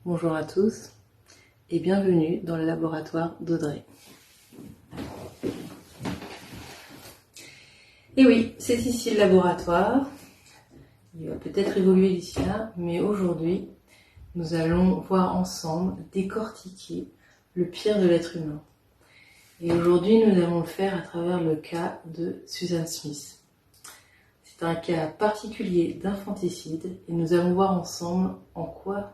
Bonjour à tous et bienvenue dans le laboratoire d'Audrey. Et oui, c'est ici le laboratoire. Il va peut-être évoluer d'ici là, mais aujourd'hui, nous allons voir ensemble décortiquer le pire de l'être humain. Et aujourd'hui, nous allons le faire à travers le cas de Susan Smith. C'est un cas particulier d'infanticide et nous allons voir ensemble en quoi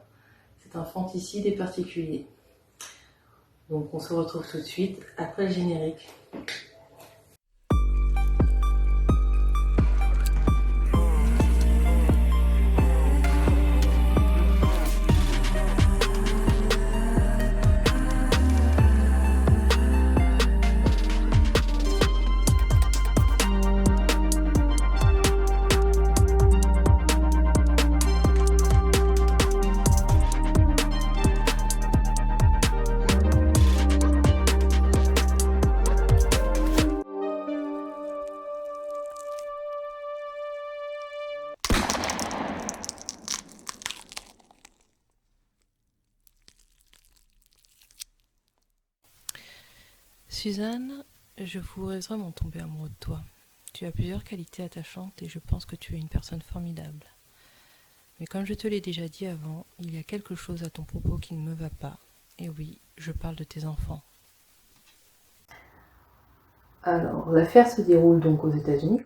cet infanticide est particulier. Donc on se retrouve tout de suite après le générique. Suzanne, je voudrais vraiment tomber amoureux de toi. Tu as plusieurs qualités attachantes et je pense que tu es une personne formidable. Mais comme je te l'ai déjà dit avant, il y a quelque chose à ton propos qui ne me va pas. Et oui, je parle de tes enfants. Alors, l'affaire se déroule donc aux États-Unis,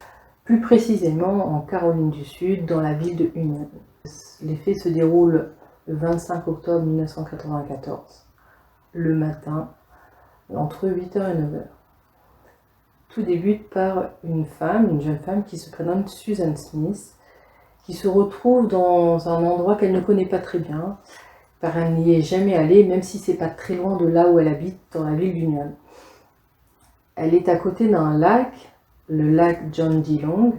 plus précisément en Caroline du Sud, dans la ville de Union. Les faits se déroulent le 25 octobre 1994, le matin, entre 8h et 9h. Tout débute par une jeune femme qui se prénomme Susan Smith, qui se retrouve dans un endroit qu'elle ne connaît pas très bien, car elle n'y est jamais allée, même si c'est pas très loin de là où elle habite, dans la ville d'Union. Elle est à côté d'un lac, le lac John D. Long,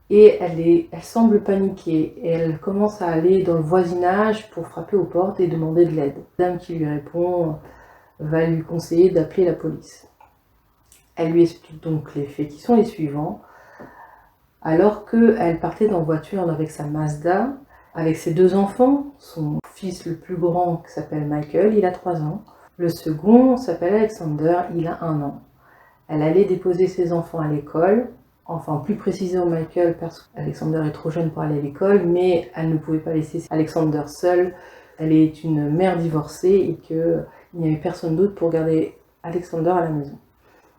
et elle semble paniquée. Et elle commence à aller dans le voisinage pour frapper aux portes et demander de l'aide. La dame qui lui répond va lui conseiller d'appeler la police. Elle lui explique donc les faits qui sont les suivants. Alors qu'elle partait en voiture avec sa Mazda, avec ses deux enfants, son fils le plus grand qui s'appelle Michael, il a 3 ans. Le second s'appelle Alexander, il a 1 an. Elle allait déposer ses enfants à l'école, enfin plus précisément Michael parce qu'Alexander est trop jeune pour aller à l'école, mais elle ne pouvait pas laisser Alexander seul. Elle est une mère divorcée et qu'il n'y avait personne d'autre pour garder Alexander à la maison.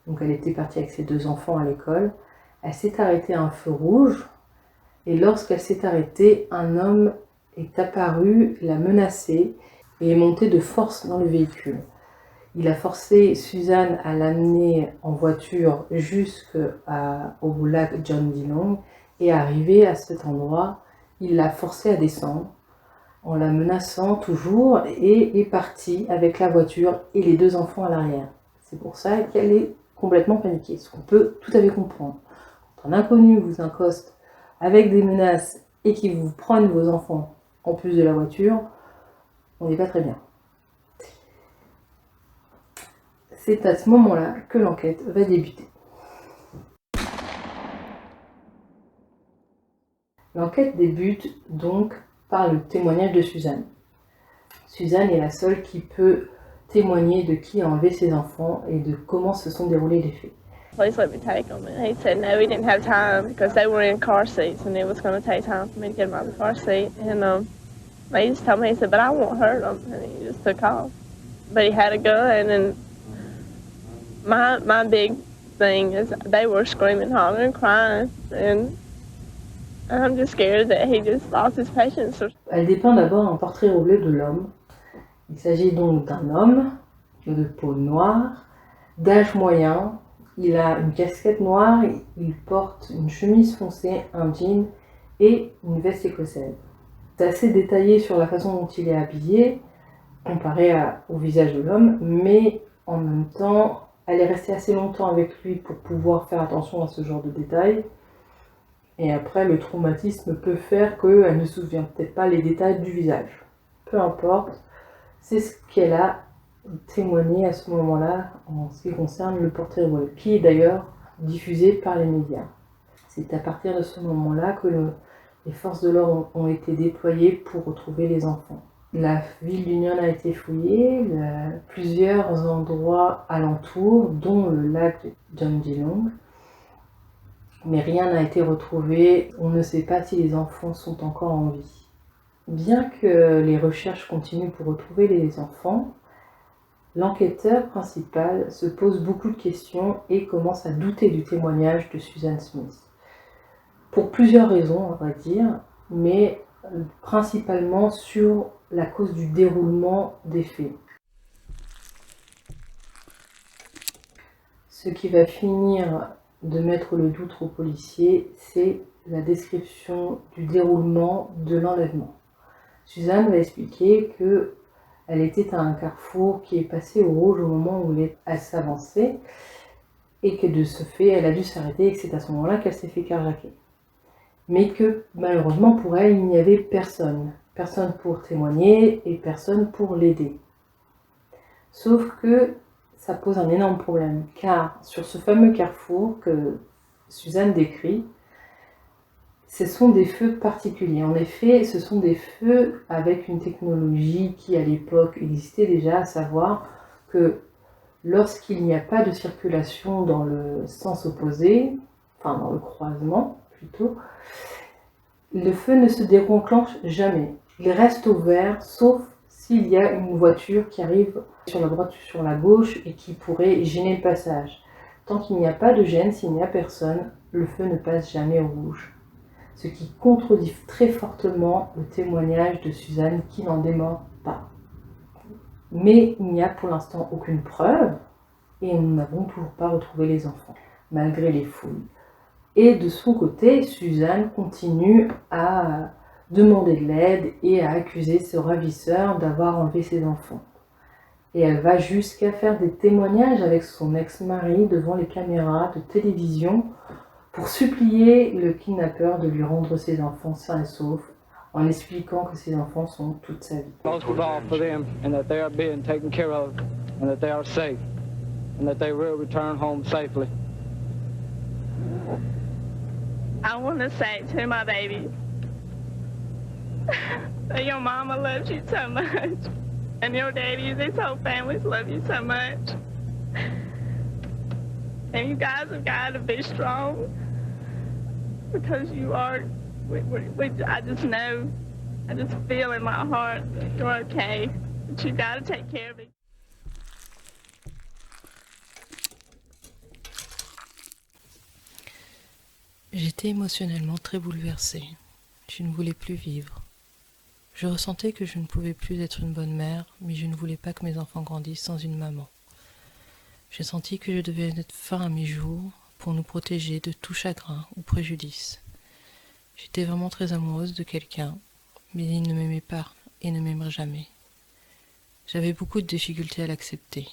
Donc elle était partie avec ses 2 enfants à l'école. Elle s'est arrêtée à un feu rouge et lorsqu'elle s'est arrêtée, un homme est apparu, l'a menacée et est monté de force dans le véhicule. Il a forcé Suzanne à l'amener en voiture jusqu'au lac John D. Long et arrivé à cet endroit, il l'a forcée à descendre en la menaçant toujours et est parti avec la voiture et les 2 enfants à l'arrière. C'est pour ça qu'elle est complètement paniquée, ce qu'on peut tout à fait comprendre. Quand un inconnu vous accoste avec des menaces et qu'il vous prenne vos enfants en plus de la voiture, on n'est pas très bien. C'est à ce moment-là que l'enquête va débuter. L'enquête débute donc par le témoignage de Suzanne. Suzanne est la seule qui peut témoigner de qui a enlevé ses enfants et de comment se sont déroulés les faits. Please let me take them. And he said no, he didn't have time because they were in car seats and it was going to take time for me to get them out of the car seat. And they just told me, he said, but I won't hurt them. And he just took off. But he had a gun, and my big thing is they were screaming, hollering, crying, and I'm just scared that he just lost his patience. Elle dépeint d'abord un portrait roublé de l'homme. Il s'agit donc d'un homme de peau noire, d'âge moyen. Il a une casquette noire, il porte une chemise foncée, un jean et une veste écossaise. C'est assez détaillé sur la façon dont il est habillé, comparé au visage de l'homme, mais en même temps, elle est restée assez longtemps avec lui pour pouvoir faire attention à ce genre de détails. Et après, le traumatisme peut faire qu'elle ne se souvient peut-être pas les détails du visage. Peu importe, c'est ce qu'elle a témoigné à ce moment-là en ce qui concerne le portrait web, qui est d'ailleurs diffusé par les médias. C'est à partir de ce moment-là que les forces de l'ordre ont été déployées pour retrouver les enfants. La ville d'Union a été fouillée, plusieurs endroits alentours, dont le lac de John Geelong, mais rien n'a été retrouvé. On ne sait pas si les enfants sont encore en vie. Bien que les recherches continuent pour retrouver les enfants, l'enquêteur principal se pose beaucoup de questions et commence à douter du témoignage de Susan Smith. Pour plusieurs raisons, on va dire, mais principalement sur la cause du déroulement des faits. Ce qui va finir de mettre le doute aux policiers, c'est la description du déroulement de l'enlèvement. Suzanne va expliquer qu'elle était à un carrefour qui est passé au rouge au moment où elle s'avançait et que de ce fait, elle a dû s'arrêter et que c'est à ce moment-là qu'elle s'est fait carjacker. Mais que malheureusement pour elle, il n'y avait personne. Personne pour témoigner et personne pour l'aider. Sauf que ça pose un énorme problème, car sur ce fameux carrefour que Suzanne décrit, ce sont des feux particuliers. En effet, ce sont des feux avec une technologie qui à l'époque existait déjà, à savoir que lorsqu'il n'y a pas de circulation dans le sens opposé, enfin dans le croisement plutôt, le feu ne se déclenche jamais. Il reste ouvert, sauf s'il y a une voiture qui arrive sur la droite ou sur la gauche et qui pourrait gêner le passage. Tant qu'il n'y a pas de gêne, s'il n'y a personne, le feu ne passe jamais au rouge. Ce qui contredit très fortement le témoignage de Suzanne qui n'en dément pas. Mais il n'y a pour l'instant aucune preuve et nous n'avons toujours pas retrouvé les enfants, malgré les fouilles. Et de son côté, Suzanne continue à demander de l'aide et à accuser ce ravisseur d'avoir enlevé ses enfants. Et elle va jusqu'à faire des témoignages avec son ex-mari devant les caméras de télévision pour supplier le kidnappeur de lui rendre ses enfants sains et saufs, en expliquant que ses enfants sont toute sa vie. Most of all for them, and that they are being taken care of, and that they are safe, and that they will return home safely. I want to say to my baby that your mama loves you so much, and your daddy and his whole families love you so much. And you guys have got to be strong because you are, I just know, I just feel in my heart that you're okay, but you got to take care of it. J'étais émotionnellement très bouleversée. Je ne voulais plus vivre. Je ressentais que je ne pouvais plus être une bonne mère, mais je ne voulais pas que mes enfants grandissent sans une maman. J'ai senti que je devais mettre fin à mes jours pour nous protéger de tout chagrin ou préjudice. J'étais vraiment très amoureuse de quelqu'un, mais il ne m'aimait pas et ne m'aimerait jamais. J'avais beaucoup de difficultés à l'accepter.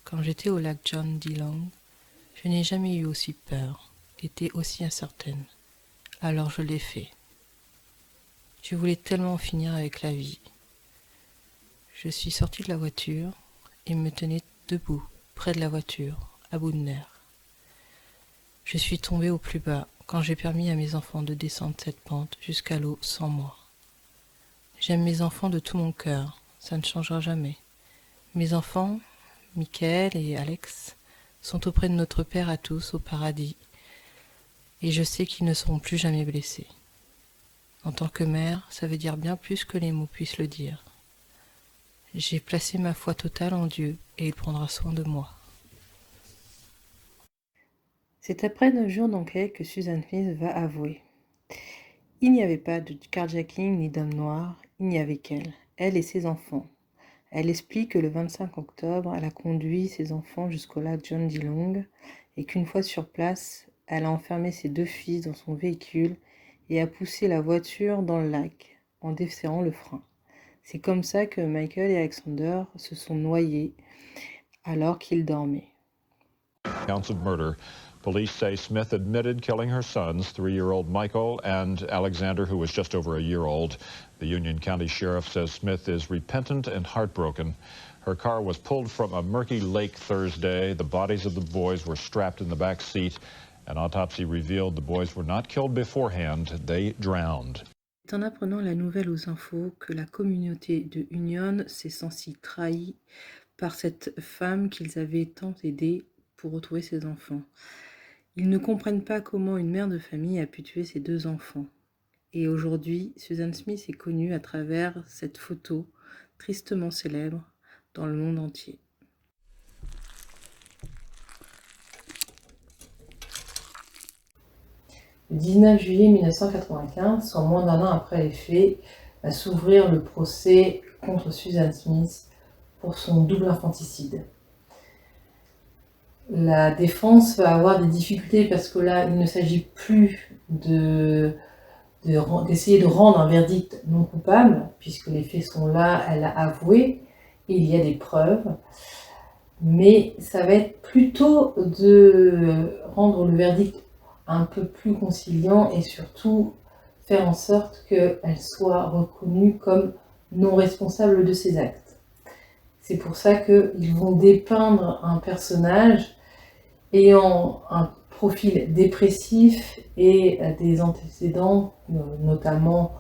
Quand j'étais au lac John Geelong, je n'ai jamais eu aussi peur, était aussi incertaine. Alors je l'ai fait. Je voulais tellement finir avec la vie. Je suis sortie de la voiture et me tenais debout, près de la voiture, à bout de nerfs. Je suis tombée au plus bas quand j'ai permis à mes enfants de descendre cette pente jusqu'à l'eau sans moi. J'aime mes enfants de tout mon cœur, ça ne changera jamais. Mes enfants, Michael et Alex, sont auprès de notre Père à tous au paradis, et je sais qu'ils ne seront plus jamais blessés. En tant que mère, ça veut dire bien plus que les mots puissent le dire. J'ai placé ma foi totale en Dieu et il prendra soin de moi. C'est après 9 jours d'enquête que Susan Smith va avouer. Il n'y avait pas de carjacking ni d'homme noir, il n'y avait qu'elle, elle et ses enfants. Elle explique que le 25 octobre, elle a conduit ses enfants jusqu'au lac John Geelong et qu'une fois sur place, elle a enfermé ses 2 fils dans son véhicule et a poussé la voiture dans le lac en desserrant le frein. C'est comme ça que Michael et Alexander se sont noyés alors qu'ils dormaient. Counts of murder. Police say Smith admitted killing her sons, 3-year-old Michael and Alexander, who was just over a year old. The Union County Sheriff says Smith is repentant and heartbroken. Her car was pulled from a murky lake Thursday. The bodies of the boys were strapped in the back seat. An autopsy revealed the boys were not killed beforehand. They drowned. C'est en apprenant la nouvelle aux infos que la communauté de Union s'est sentie trahie par cette femme qu'ils avaient tant aidée pour retrouver ses enfants. Ils ne comprennent pas comment une mère de famille a pu tuer ses 2 enfants. Et aujourd'hui, Susan Smith est connue à travers cette photo tristement célèbre dans le monde entier. Le 19 juillet 1995, soit moins d'un an après les faits, va s'ouvrir le procès contre Susan Smith pour son double infanticide. La défense va avoir des difficultés parce que là, il ne s'agit plus d'essayer de rendre un verdict non coupable, puisque les faits sont là, elle a avoué, et il y a des preuves. Mais ça va être plutôt de rendre le verdict un peu plus conciliant et surtout faire en sorte qu'elle soit reconnue comme non responsable de ses actes. C'est pour ça qu'ils vont dépeindre un personnage ayant un profil dépressif et des antécédents, notamment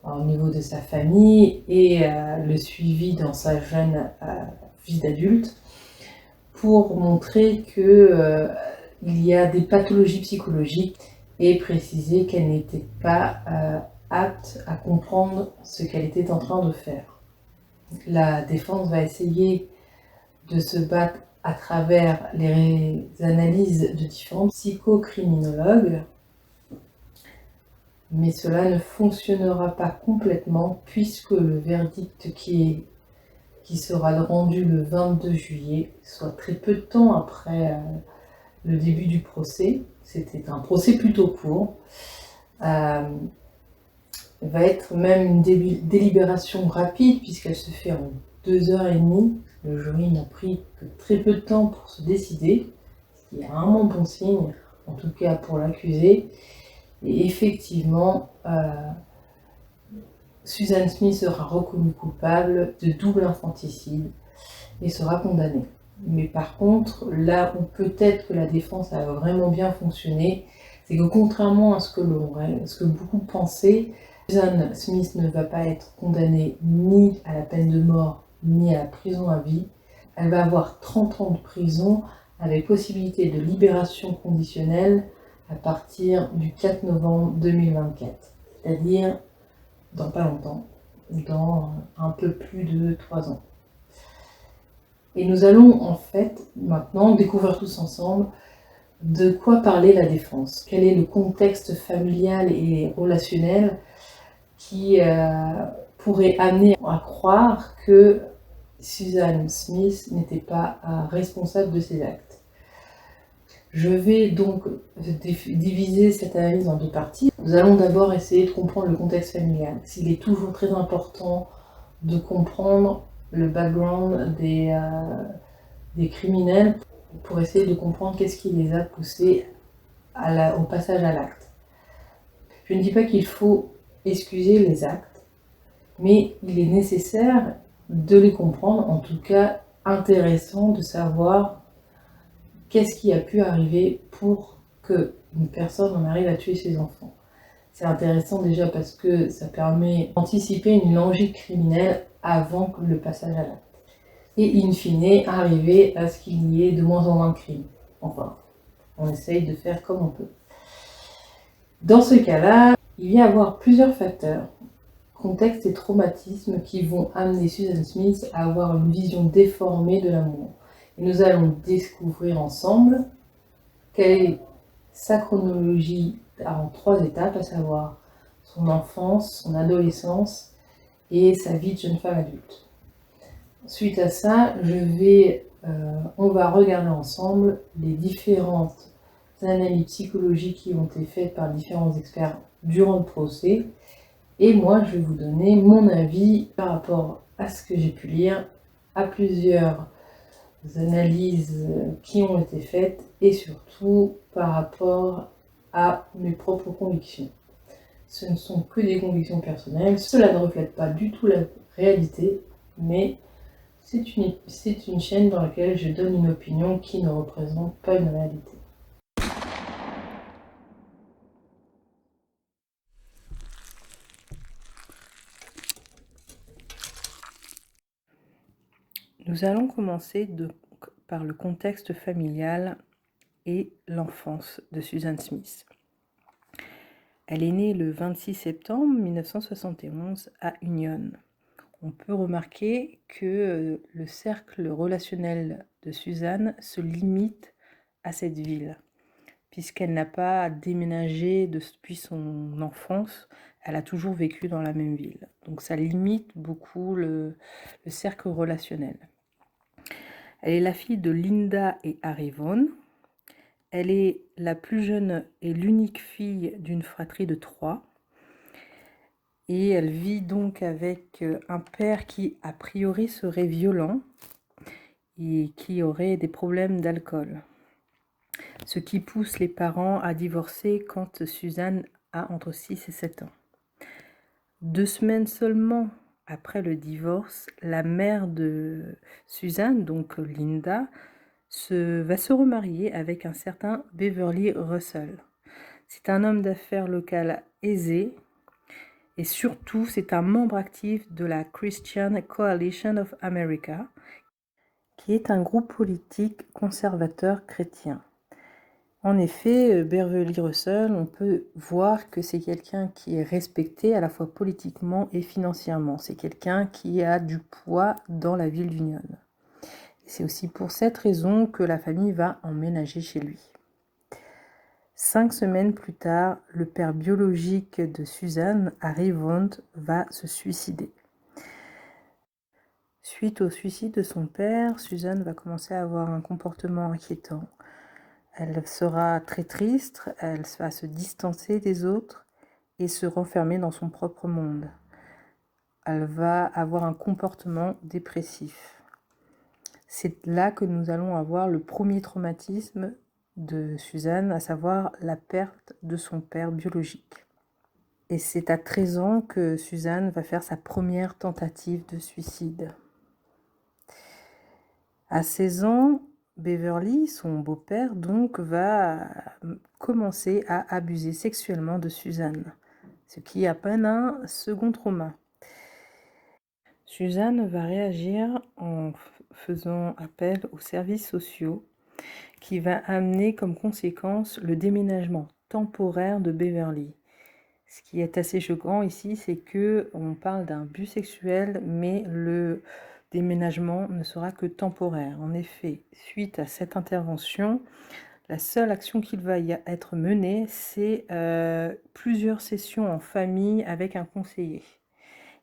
au niveau de sa famille et le suivi dans sa jeune vie d'adulte, pour montrer que il y a des pathologies psychologiques et préciser qu'elle n'était pas apte à comprendre ce qu'elle était en train de faire. La défense va essayer de se battre à travers les analyses de différents psychocriminologues, mais cela ne fonctionnera pas complètement puisque le verdict qui sera rendu le 22 juillet, soit très peu de temps après le début du procès, c'était un procès plutôt court, va être même une délibération rapide puisqu'elle se fait en 2h30. Le jury n'a pris que très peu de temps pour se décider, ce qui est rarement bon signe, en tout cas pour l'accusé. Et effectivement, Susan Smith sera reconnue coupable de double infanticide et sera condamnée. Mais par contre, là où peut-être que la défense a vraiment bien fonctionné, c'est que contrairement à ce que beaucoup pensaient, Susan Smith ne va pas être condamnée ni à la peine de mort ni à la prison à vie. Elle va avoir 30 ans de prison avec possibilité de libération conditionnelle à partir du 4 novembre 2024, c'est-à-dire dans pas longtemps, dans un peu plus de 3 ans. Et nous allons en fait maintenant découvrir tous ensemble de quoi parlait la défense, quel est le contexte familial et relationnel qui pourrait amener à croire que Susan Smith n'était pas responsable de ses actes. Je vais donc diviser cette analyse en 2 parties. Nous allons d'abord essayer de comprendre le contexte familial. Il est toujours très important de comprendre le background des criminels pour essayer de comprendre qu'est-ce qui les a poussés au passage à l'acte. Je ne dis pas qu'il faut excuser les actes, mais il est nécessaire de les comprendre, en tout cas intéressant de savoir qu'est-ce qui a pu arriver pour qu'une personne en arrive à tuer ses enfants. C'est intéressant déjà parce que ça permet d'anticiper une logique criminelle avant le passage à l'acte. Et in fine, arriver à ce qu'il y ait de moins en moins de crimes. Enfin, on essaye de faire comme on peut. Dans ce cas-là, il va y avoir plusieurs facteurs, contexte et traumatisme, qui vont amener Susan Smith à avoir une vision déformée de l'amour. Et nous allons découvrir ensemble quelle est sa chronologie en 3 étapes, à savoir son enfance, son adolescence et sa vie de jeune femme adulte. Suite à ça, on va regarder ensemble les différentes analyses psychologiques qui ont été faites par différents experts durant le procès. Et moi, je vais vous donner mon avis par rapport à ce que j'ai pu lire, à plusieurs analyses qui ont été faites et surtout par rapport à mes propres convictions. Ce ne sont que des convictions personnelles, cela ne reflète pas du tout la réalité, mais c'est une chaîne dans laquelle je donne une opinion qui ne représente pas une réalité. Nous allons commencer par le contexte familial et l'enfance de Susan Smith. Elle est née le 26 septembre 1971 à Union. On peut remarquer que le cercle relationnel de Susan se limite à cette ville, puisqu'elle n'a pas déménagé depuis son enfance, elle a toujours vécu dans la même ville. Donc ça limite beaucoup le cercle relationnel. Elle est la fille de Linda et Harry Vaughan. Elle est la plus jeune et l'unique fille d'une fratrie de 3. Et elle vit donc avec un père qui, a priori, serait violent et qui aurait des problèmes d'alcool. Ce qui pousse les parents à divorcer quand Susan a entre 6 et 7 ans. 2 semaines seulement après le divorce, la mère de Susan, donc Linda, va se remarier avec un certain Beverly Russell. C'est un homme d'affaires local aisé et surtout c'est un membre actif de la Christian Coalition of America, qui est un groupe politique conservateur chrétien. En effet, Beverly Russell, on peut voir que c'est quelqu'un qui est respecté à la fois politiquement et financièrement. C'est quelqu'un qui a du poids dans la ville d'Union. C'est aussi pour cette raison que la famille va emménager chez lui. 5 semaines plus tard, le père biologique de Susan, Harry Vaughan, va se suicider. Suite au suicide de son père, Susan va commencer à avoir un comportement inquiétant. Elle sera très triste, elle va se distancer des autres et se renfermer dans son propre monde. Elle va avoir un comportement dépressif. C'est là que nous allons avoir le premier traumatisme de Susan, à savoir la perte de son père biologique. Et c'est à 13 ans que Susan va faire sa première tentative de suicide. À 16 ans, Beverly, son beau-père, donc, va commencer à abuser sexuellement de Susan, ce qui est à peine un second trauma. Susan va réagir en faisant appel aux services sociaux, qui va amener comme conséquence le déménagement temporaire de Beverly. Ce qui est assez choquant ici, c'est que on parle d'un abus sexuel, mais le déménagement ne sera que temporaire. En effet, suite à cette intervention, la seule action qu'il va y être menée, c'est plusieurs sessions en famille avec un conseiller.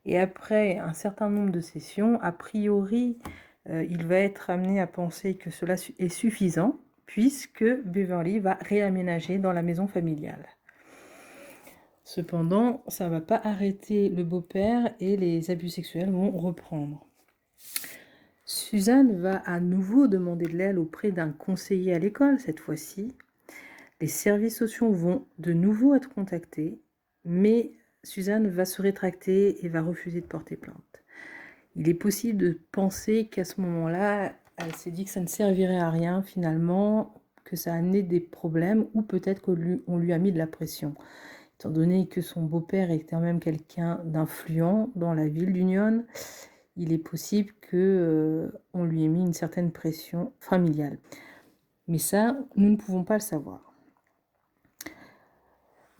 Et après un certain nombre de sessions, a priori, il va être amené à penser que cela est suffisant, puisque Beverly va réaménager dans la maison familiale. Cependant, ça ne va pas arrêter le beau-père et les abus sexuels vont reprendre. Susan va à nouveau demander de l'aide auprès d'un conseiller à l'école, cette fois-ci. Les services sociaux vont de nouveau être contactés, mais Susan va se rétracter et va refuser de porter plainte. Il est possible de penser qu'à ce moment-là, elle s'est dit que ça ne servirait à rien finalement, que ça a amené des problèmes, ou peut-être qu'on lui a mis de la pression. Étant donné que son beau-père est quand même quelqu'un d'influent dans la ville d'Union, il est possible qu'on lui ait mis une certaine pression familiale. Mais ça, nous ne pouvons pas le savoir.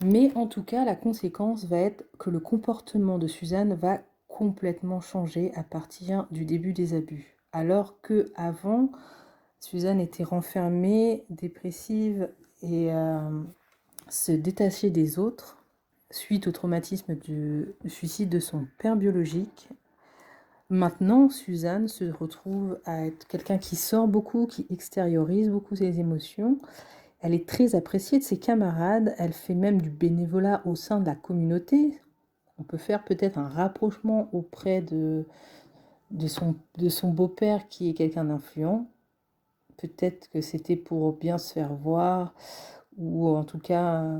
Mais en tout cas, la conséquence va être que le comportement de Susan va complètement changer à partir du début des abus. Alors qu'avant, Susan était renfermée, dépressive et se détachait des autres suite au traumatisme du suicide de son père biologique. Maintenant, Susan se retrouve à être quelqu'un qui sort beaucoup, qui extériorise beaucoup ses émotions. Elle est très appréciée de ses camarades, elle fait même du bénévolat au sein de la communauté. On peut faire peut-être un rapprochement auprès de son beau-père qui est quelqu'un d'influent. Peut-être que c'était pour bien se faire voir, ou en tout cas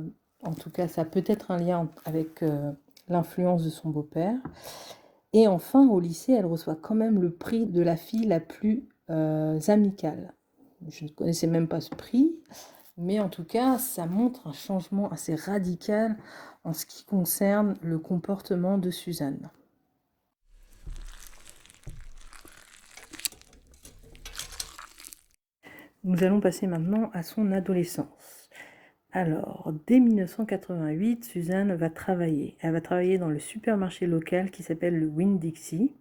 ça a peut-être un lien avec l'influence de son beau-père. Et enfin, au lycée, elle reçoit quand même le prix de la fille la plus amicale. Je ne connaissais même pas ce prix, mais en tout cas, ça montre un changement assez radical en ce qui concerne le comportement de Susan. Nous allons passer maintenant à son adolescence. Alors, dès 1988, Suzanne va travailler. Elle va travailler dans le supermarché local qui s'appelle le Winn-Dixie.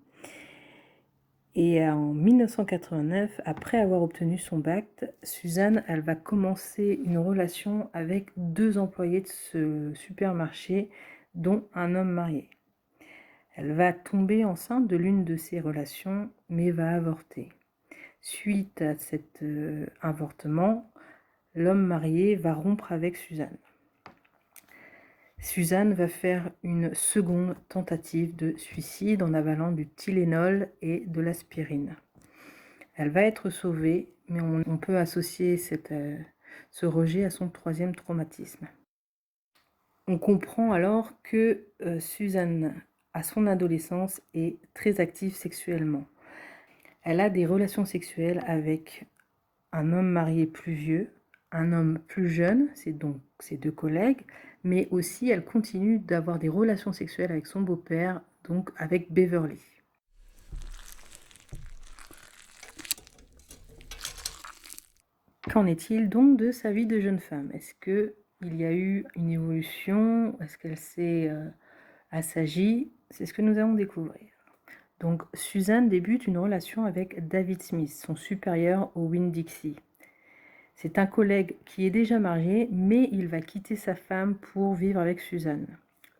Et en 1989, après avoir obtenu son bac, Suzanne, elle va commencer une relation avec 2 employés de ce supermarché, dont un homme marié. Elle va tomber enceinte de l'une de ces relations, mais va avorter. Suite à cet avortement, l'homme marié va rompre avec Suzanne. Suzanne va faire une seconde tentative de suicide en avalant du Tylenol et de l'aspirine. Elle va être sauvée, mais on peut associer ce rejet à son 3e traumatisme. On comprend alors que Suzanne, à son adolescence, est très active sexuellement. Elle a des relations sexuelles avec un homme marié plus vieux, un homme plus jeune, c'est donc ses 2 collègues, mais aussi elle continue d'avoir des relations sexuelles avec son beau-père, donc avec Beverly. Qu'en est-il donc de sa vie de jeune femme? Est-ce qu'il y a eu une évolution? Est-ce qu'elle s'est assagie? C'est ce que nous allons découvrir. Donc Suzanne débute une relation avec David Smith, son supérieur au Winn-Dixie. C'est un collègue qui est déjà marié, mais il va quitter sa femme pour vivre avec Suzanne.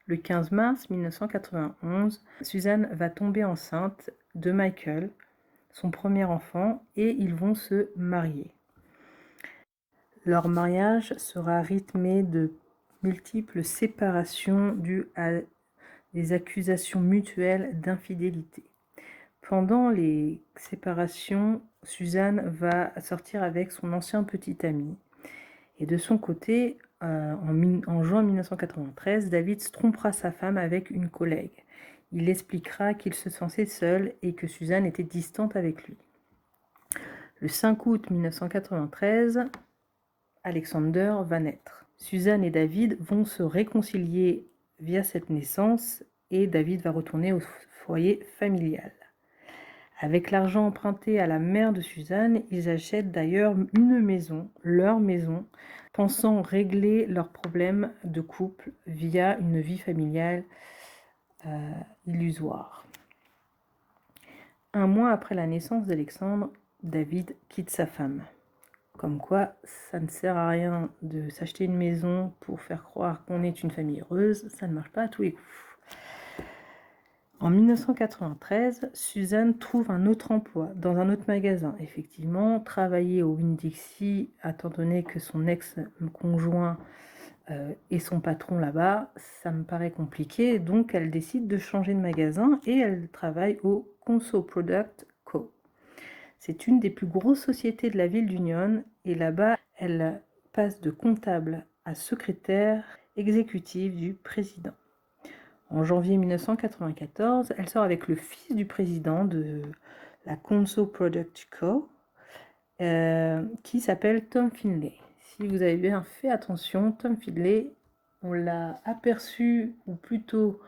Le 15 mars 1991, Suzanne va tomber enceinte de Michael, son premier enfant, et ils vont se marier. Leur mariage sera rythmé de multiples séparations dues à des accusations mutuelles d'infidélité. Pendant les séparations, Suzanne va sortir avec son ancien petit ami. Et de son côté, en juin 1993, David se trompera sa femme avec une collègue. Il expliquera qu'il se sentait seul et que Suzanne était distante avec lui. Le 5 août 1993, Alexander va naître. Suzanne et David vont se réconcilier via cette naissance et David va retourner au foyer familial. Avec l'argent emprunté à la mère de Suzanne, ils achètent d'ailleurs une maison, leur maison, pensant régler leurs problèmes de couple via une vie familiale illusoire. Un mois après la naissance d'Alexandre, David quitte sa femme. Comme quoi, ça ne sert à rien de s'acheter une maison pour faire croire qu'on est une famille heureuse, ça ne marche pas à tous les coups. En 1993, Suzanne trouve un autre emploi dans un autre magasin. Effectivement, travailler au Winn-Dixie, étant donné que son ex-conjoint est son patron là-bas, ça me paraît compliqué. Donc, elle décide de changer de magasin et elle travaille au Conso Product Co. C'est une des plus grosses sociétés de la ville d'Union et là-bas, elle passe de comptable à secrétaire exécutive du président. En janvier 1994, elle sort avec le fils du président de la Conso Product Co, qui s'appelle Tom Finlay. Si vous avez bien fait attention, Tom Finlay, on l'a aperçu, ou plutôt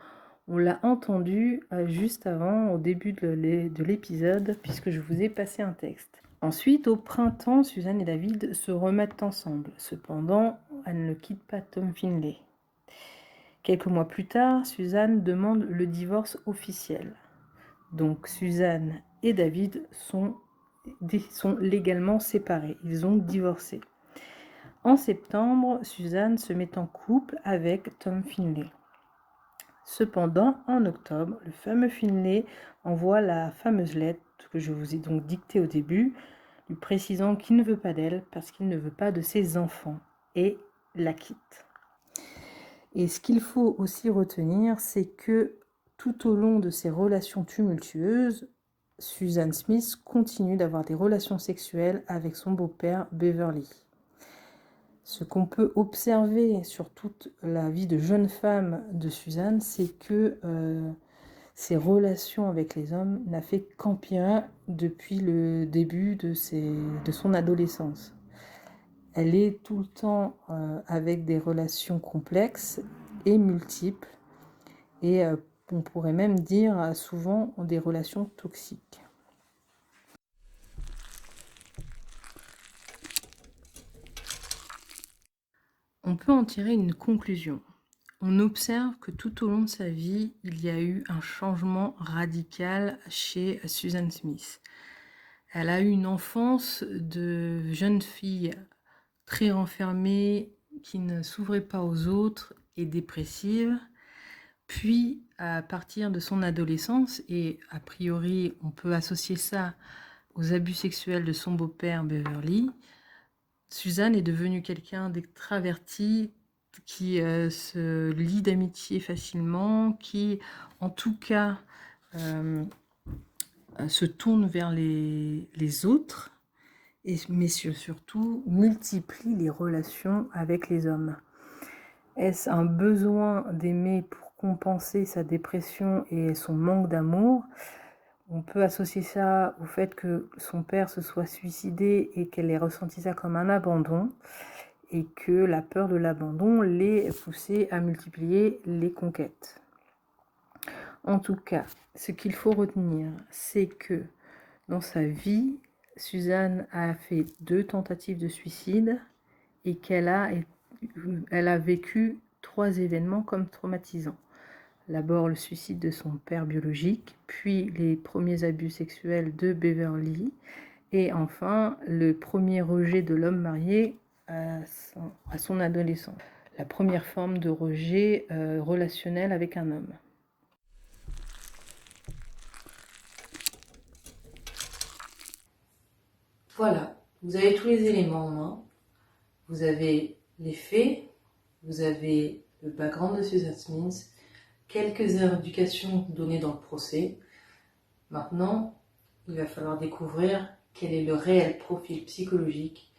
on l'a entendu juste avant, au début de l'épisode, puisque je vous ai passé un texte. Ensuite, au printemps, Suzanne et David se remettent ensemble. Cependant, elle ne quitte pas Tom Finlay. Quelques mois plus tard, Suzanne demande le divorce officiel. Donc Suzanne et David sont légalement séparés. Ils ont divorcé. En septembre, Suzanne se met en couple avec Tom Finlay. Cependant, en octobre, le fameux Finlay envoie la fameuse lettre que je vous ai donc dictée au début, lui précisant qu'il ne veut pas d'elle parce qu'il ne veut pas de ses enfants et la quitte. Et ce qu'il faut aussi retenir, c'est que tout au long de ces relations tumultueuses, Suzanne Smith continue d'avoir des relations sexuelles avec son beau-père Beverly. Ce qu'on peut observer sur toute la vie de jeune femme de Suzanne, c'est que ses relations avec les hommes n'a fait qu'empirer depuis le début de son adolescence. Elle est tout le temps avec des relations complexes et multiples, et on pourrait même dire souvent des relations toxiques. On peut en tirer une conclusion. On observe que tout au long de sa vie, il y a eu un changement radical chez Susan Smith. Elle a eu une enfance de jeune fille très renfermée, qui ne s'ouvrait pas aux autres et dépressive. Puis, à partir de son adolescence, et a priori, on peut associer ça aux abus sexuels de son beau-père Beverly, Suzanne est devenue quelqu'un d'extraverti, qui se lie d'amitié facilement, qui, en tout cas, se tourne vers les autres, mais surtout multiplie les relations avec les hommes. Est-ce un besoin d'aimer pour compenser sa dépression et son manque d'amour? On peut associer ça au fait que son père se soit suicidé et qu'elle ait ressenti ça comme un abandon, et que la peur de l'abandon l'ait poussée à multiplier les conquêtes. En tout cas, ce qu'il faut retenir, c'est que dans sa vie, Suzanne a fait 2 tentatives de suicide et qu'elle a vécu 3 événements comme traumatisants. D'abord le suicide de son père biologique, puis les premiers abus sexuels de Beverly, et enfin le premier rejet de l'homme marié à son adolescence. La première forme de rejet relationnel avec un homme. Voilà, vous avez tous les éléments en main. Vous avez les faits, vous avez le background de Susan Smith, quelques indications données dans le procès. Maintenant, il va falloir découvrir quel est le réel profil psychologique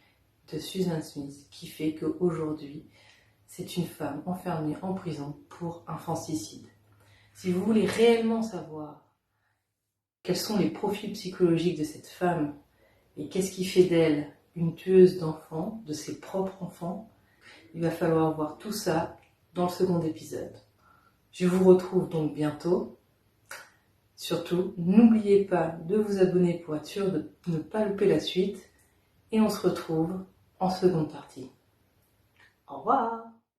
de Susan Smith qui fait qu'aujourd'hui, c'est une femme enfermée en prison pour infanticide. Si vous voulez réellement savoir quels sont les profils psychologiques de cette femme et qu'est-ce qui fait d'elle une tueuse d'enfants, de ses propres enfants, il va falloir voir tout ça dans le second épisode. Je vous retrouve donc bientôt. Surtout, n'oubliez pas de vous abonner pour être sûr de ne pas louper la suite. Et on se retrouve en seconde partie. Au revoir!